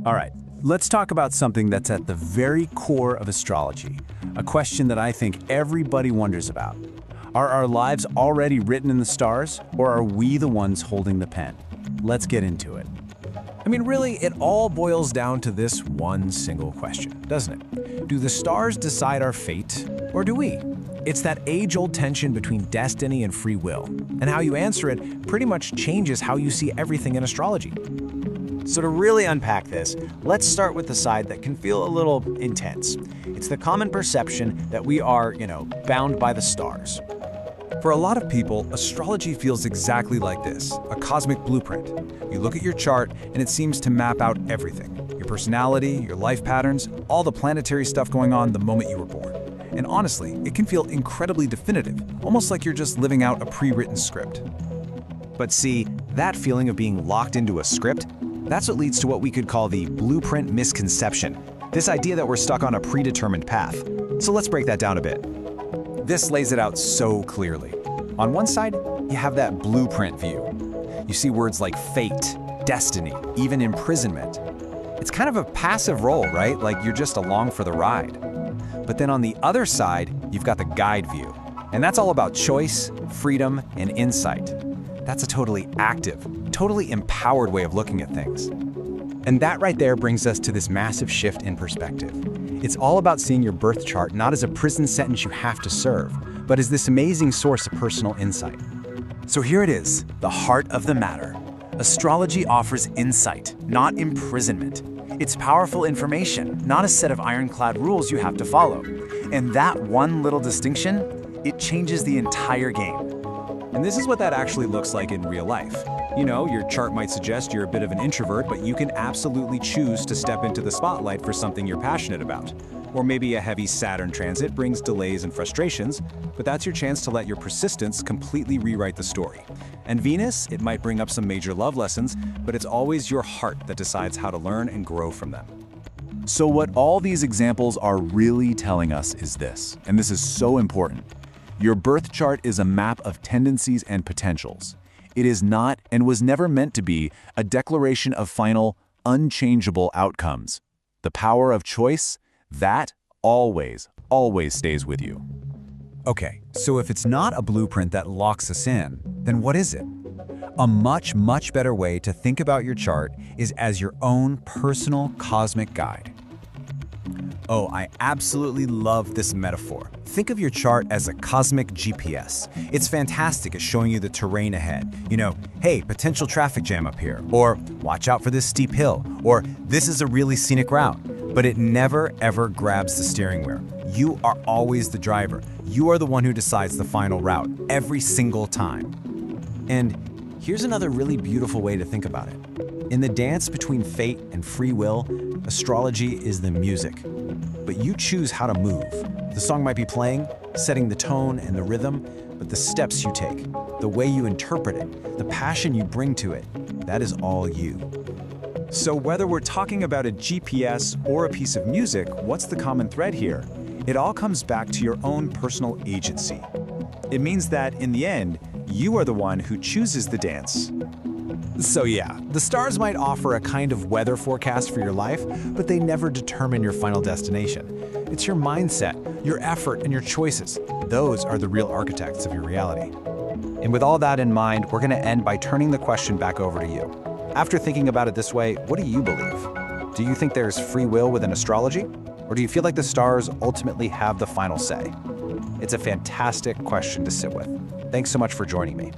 All right, let's talk about something that's at the very core of astrology, a question that I think everybody wonders about. Are our lives already written in the stars, or are we the ones holding the pen? Let's get into it. I mean, really, it all boils down to this one single question, doesn't it? Do the stars decide our fate, or do we? It's that age-old tension between destiny and free will, and how you answer it pretty much changes how you see everything in astrology. So to really unpack this, let's start with the side that can feel a little intense. It's the common perception that we are, bound by the stars. For a lot of people, astrology feels exactly like this, a cosmic blueprint. You look at your chart and it seems to map out everything. Your personality, your life patterns, all the planetary stuff going on the moment you were born. And honestly, it can feel incredibly definitive, almost like you're just living out a pre-written script. But see, that feeling of being locked into a script, that's what leads to what we could call the blueprint misconception. This idea that we're stuck on a predetermined path. So let's break that down a bit. This lays it out so clearly. On one side, you have that blueprint view. You see words like fate, destiny, even imprisonment. It's kind of a passive role, right? Like you're just along for the ride. But then on the other side, you've got the guide view. And that's all about choice, freedom, and insight. That's a totally active, totally empowered way of looking at things. And that right there brings us to this massive shift in perspective. It's all about seeing your birth chart not as a prison sentence you have to serve, but as this amazing source of personal insight. So here it is, the heart of the matter. Astrology offers insight, not imprisonment. It's powerful information, not a set of ironclad rules you have to follow. And that one little distinction, it changes the entire game. And this is what that actually looks like in real life. Your chart might suggest you're a bit of an introvert, but you can absolutely choose to step into the spotlight for something you're passionate about. Or maybe a heavy Saturn transit brings delays and frustrations, but that's your chance to let your persistence completely rewrite the story. And Venus, it might bring up some major love lessons, but it's always your heart that decides how to learn and grow from them. So what all these examples are really telling us is this, and this is so important. Your birth chart is a map of tendencies and potentials. It is not, and was never meant to be, a declaration of final, unchangeable outcomes. The power of choice, that always stays with you. Okay, so if it's not a blueprint that locks us in, then what is it? A much better way to think about your chart is as your own personal cosmic guide. Oh, I absolutely love this metaphor. Think of your chart as a cosmic GPS. It's fantastic at showing you the terrain ahead. Hey, potential traffic jam up here, or watch out for this steep hill, or this is a really scenic route. But it never ever grabs the steering wheel. You are always the driver. You are the one who decides the final route, every single time. And here's another really beautiful way to think about it. In the dance between fate and free will, astrology is the music. But you choose how to move. The song might be playing, setting the tone and the rhythm, but the steps you take, the way you interpret it, the passion you bring to it, that is all you. So whether we're talking about a GPS or a piece of music, what's the common thread here? It all comes back to your own personal agency. It means that, in the end, you are the one who chooses the dance. So yeah, the stars might offer a kind of weather forecast for your life, but they never determine your final destination. It's your mindset, your effort, and your choices. Those are the real architects of your reality. And with all that in mind, we're going to end by turning the question back over to you. After thinking about it this way, what do you believe? Do you think there's free will within astrology? Or do you feel like the stars ultimately have the final say? It's a fantastic question to sit with. Thanks so much for joining me.